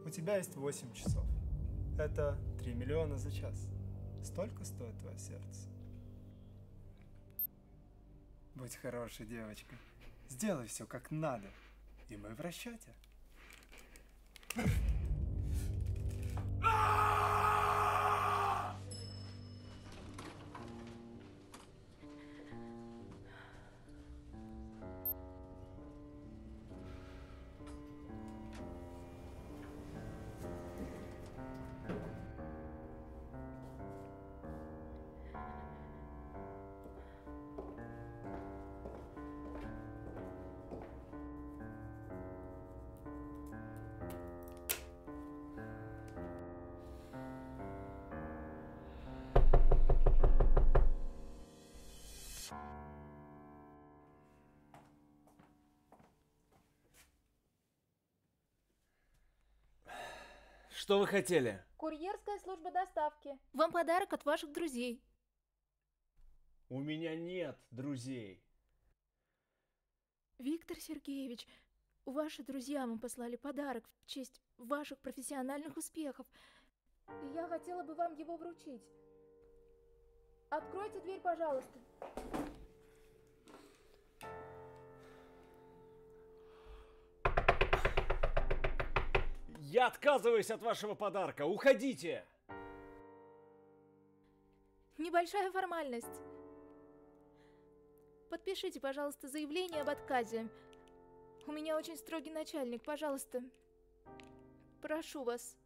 У тебя есть 8 часов. Это 3 миллиона за час. Столько стоит твое сердце. Будь хорошей девочкой. Сделай все как надо. И мы в расчете. Что вы хотели? Курьерская служба доставки. Вам подарок от ваших друзей. У меня нет друзей. Виктор Сергеевич, ваши друзья вам послали подарок в честь ваших профессиональных успехов. И я хотела бы вам его вручить. Откройте дверь, пожалуйста. Я отказываюсь от вашего подарка. Уходите! Небольшая формальность. Подпишите, пожалуйста, заявление об отказе. У меня очень строгий начальник, пожалуйста. Прошу вас.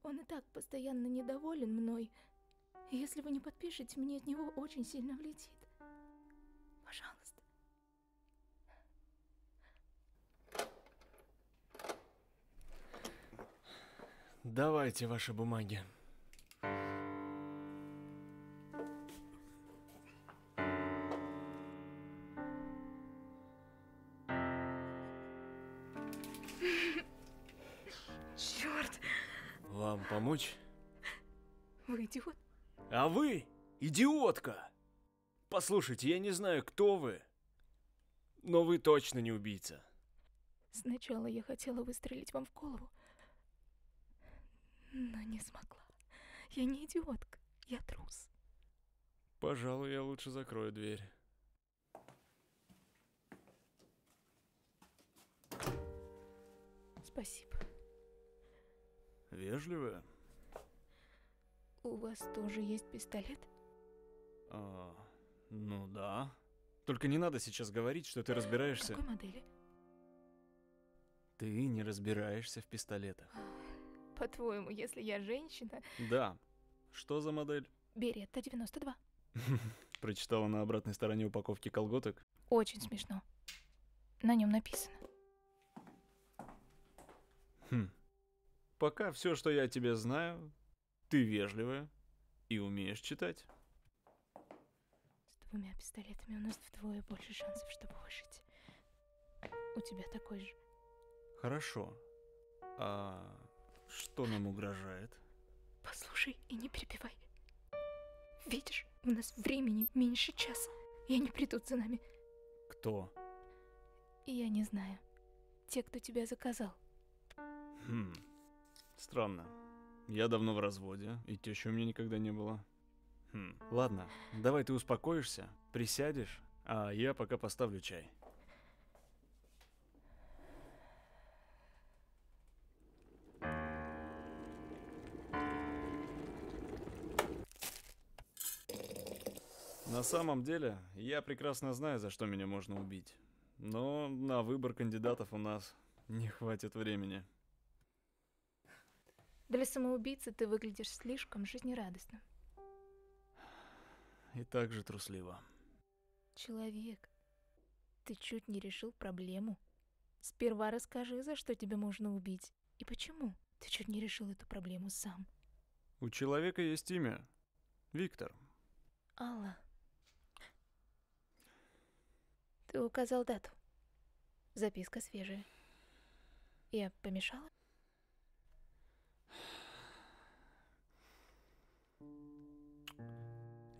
Он и так постоянно недоволен мной. И если вы не подпишете, мне от него очень сильно влетит. Пожалуйста. Давайте ваши бумаги. Черт! Вам помочь? Вы идиот? А вы идиотка! Послушайте, я не знаю, кто вы, но вы точно не убийца. Сначала я хотела выстрелить вам в голову, но не смогла. Я не идиотка, я трус. Пожалуй, я лучше закрою дверь. Спасибо. Вежливая? У вас тоже есть пистолет? Ну да. Только не надо сейчас говорить, что ты разбираешься... Какой модели? Ты не разбираешься в пистолетах. По-твоему, если я женщина... Да. Что за модель? Беретта 92. Прочитала на обратной стороне упаковки колготок? Очень смешно. На нем написано. Пока все, что я о тебе знаю, ты вежливая и умеешь читать. С 2 пистолетами у нас вдвое больше шансов, чтобы выжить. У тебя такой же. Хорошо. А что нам угрожает? Послушай и не перебивай. Видишь, у нас времени меньше часа, и они придут за нами. Кто? Я не знаю. Те, кто тебя заказал. Странно. Я давно в разводе, и тещи у меня никогда не было. Ладно, давай ты успокоишься, присядешь, а я пока поставлю чай. На самом деле, я прекрасно знаю, за что меня можно убить. Но на выбор кандидатов у нас не хватит времени. Для самоубийцы ты выглядишь слишком жизнерадостным. И так же трусливо. Человек, ты чуть не решил проблему. Сперва расскажи, за что тебя можно убить. И почему ты чуть не решил эту проблему сам. У человека есть имя. Виктор. Алла. Ты указал дату. Записка свежая. Я помешала?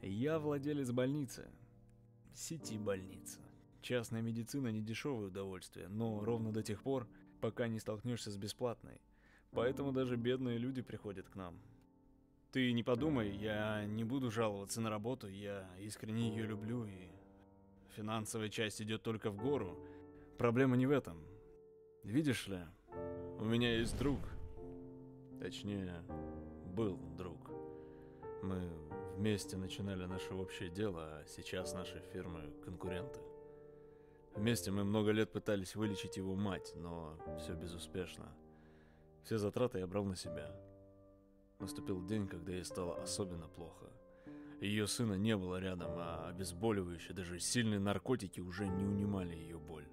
Я владелец больницы. Сети больницы. Частная медицина не дешевое удовольствие, но ровно до тех пор, пока не столкнешься с бесплатной. Поэтому даже бедные люди приходят к нам. Ты не подумай, я не буду жаловаться на работу, я искренне ее люблю, и финансовая часть идет только в гору. Проблема не в этом. Видишь ли, у меня есть друг. Точнее, был друг. Мы вместе начинали наше общее дело, а сейчас наши фирмы конкуренты. Вместе мы много лет пытались вылечить его мать, но все безуспешно. Все затраты я брал на себя. Наступил день, когда ей стало особенно плохо. Ее сына не было рядом, а обезболивающие, даже сильные наркотики уже не унимали ее боль.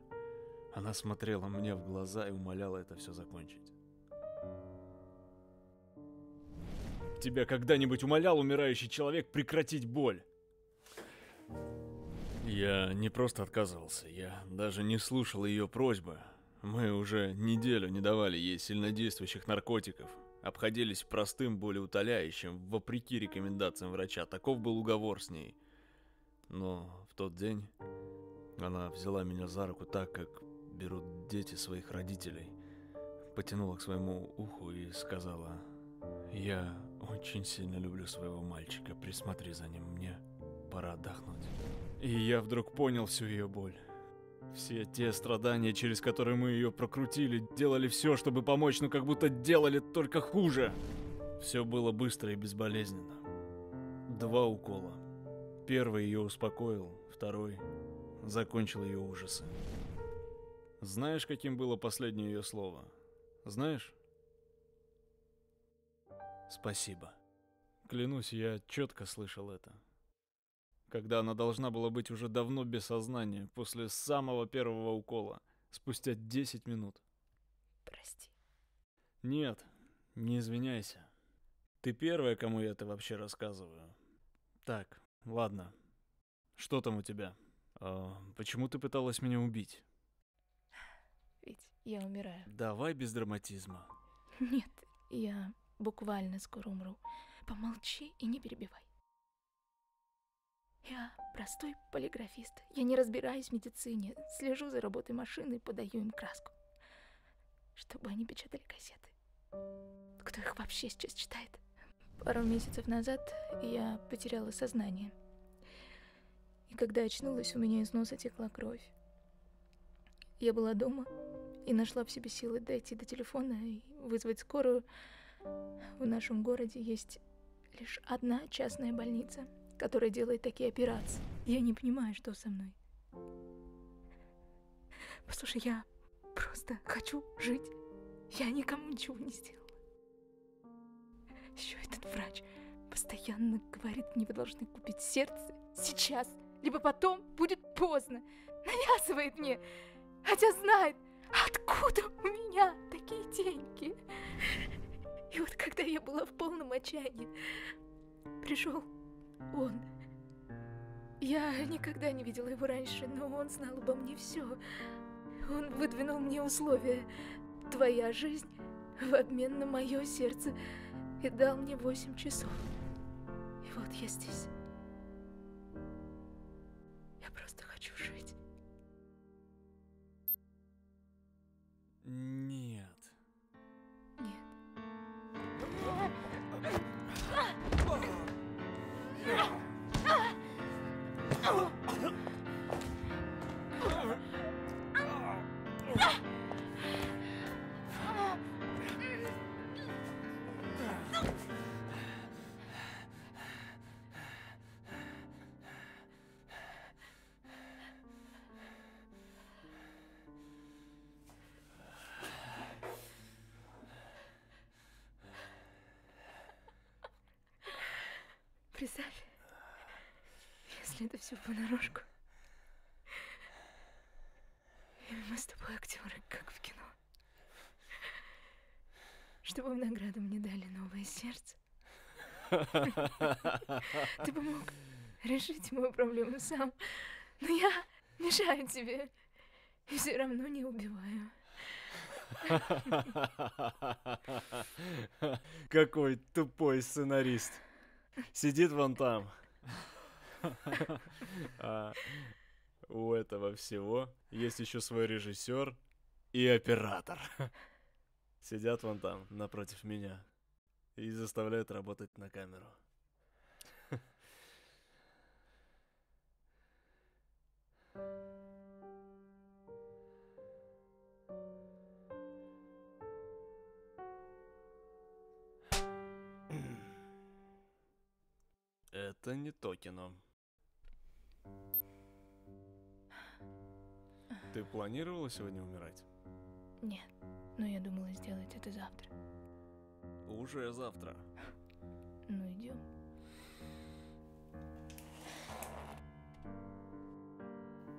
Она смотрела мне в глаза и умоляла это все закончить. Тебя когда-нибудь умолял умирающий человек прекратить боль? Я не просто отказывался, я даже не слушал ее просьбы. Мы уже неделю не давали ей сильнодействующих наркотиков. Обходились простым болеутоляющим, вопреки рекомендациям врача. Таков был уговор с ней. Но в тот день она взяла меня за руку так, как берут дети своих родителей. Потянула к своему уху и сказала: «Я очень сильно люблю своего мальчика, присмотри за ним, мне пора отдохнуть». И я вдруг понял всю ее боль. Все те страдания, через которые мы ее прокрутили, делали все, чтобы помочь, но как будто делали только хуже. Все было быстро и безболезненно. 2 укола. Первый ее успокоил, второй закончил ее ужасы. Знаешь, каким было последнее ее слово? Знаешь? Спасибо. Клянусь, я четко слышал это. Когда она должна была быть уже давно без сознания, после самого первого укола, спустя 10 минут. Прости. Нет, не извиняйся. Ты первая, кому я это вообще рассказываю. Так, ладно. Что там у тебя? Почему ты пыталась меня убить? Ведь я умираю. Давай без драматизма. Нет, я буквально скоро умру. Помолчи и не перебивай. Я простой полиграфист. Я не разбираюсь в медицине. Слежу за работой машины и подаю им краску, чтобы они печатали кассеты. Кто их вообще сейчас читает? Пару месяцев назад я потеряла сознание. И когда очнулась, у меня из носа текла кровь. Я была дома и нашла в себе силы дойти до телефона и вызвать скорую. В нашем городе есть лишь одна частная больница, которая делает такие операции. Я не понимаю, что со мной. Послушай, я просто хочу жить. Я никому ничего не сделала. Еще этот врач постоянно говорит, мне вы должны купить сердце сейчас, либо потом будет поздно. Навязывает мне, хотя знает, откуда у меня такие деньги. И вот когда я была в полном отчаянии, пришел он. Я никогда не видела его раньше, но он знал обо мне все. Он выдвинул мне условия. Твоя жизнь в обмен на мое сердце. И дал мне 8 часов. И вот я здесь. Я просто хочу жить. Нет. Нет. Представь, если это все понарошку. И мы с тобой актеры, как в кино. Чтобы в награду мне дали новое сердце. Ты бы мог решить мою проблему сам. Но я мешаю тебе. И все равно не убиваю. Какой тупой сценарист. Сидит вон там. У этого всего есть еще свой режиссер и оператор. Сидят вон там, напротив меня, и заставляют работать на камеру. Это не то кино. Ты планировала сегодня умирать? Нет, но я думала сделать это завтра. Уже завтра. Ну, идем.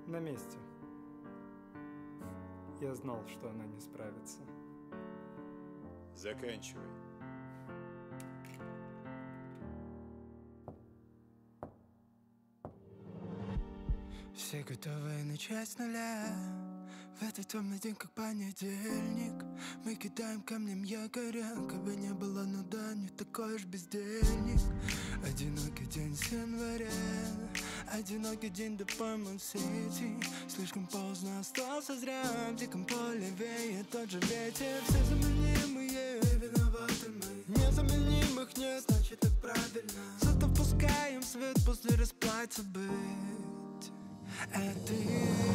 На месте. Я знал, что она не справится. Заканчивай. Все готовы начать с нуля. В этот темный день, как понедельник, мы кидаем камнем якоря. Как бы не было, ну да, не такой уж бездельник. Одинокий день с января, одинокий день до Паймонт-Сити. Слишком поздно остался зря, в диком поле веет тот же ветер. Все заменимые, виноваты мы. Незаменимых нет, значит так правильно. Зато впускаем свет после расплаты быть. А ты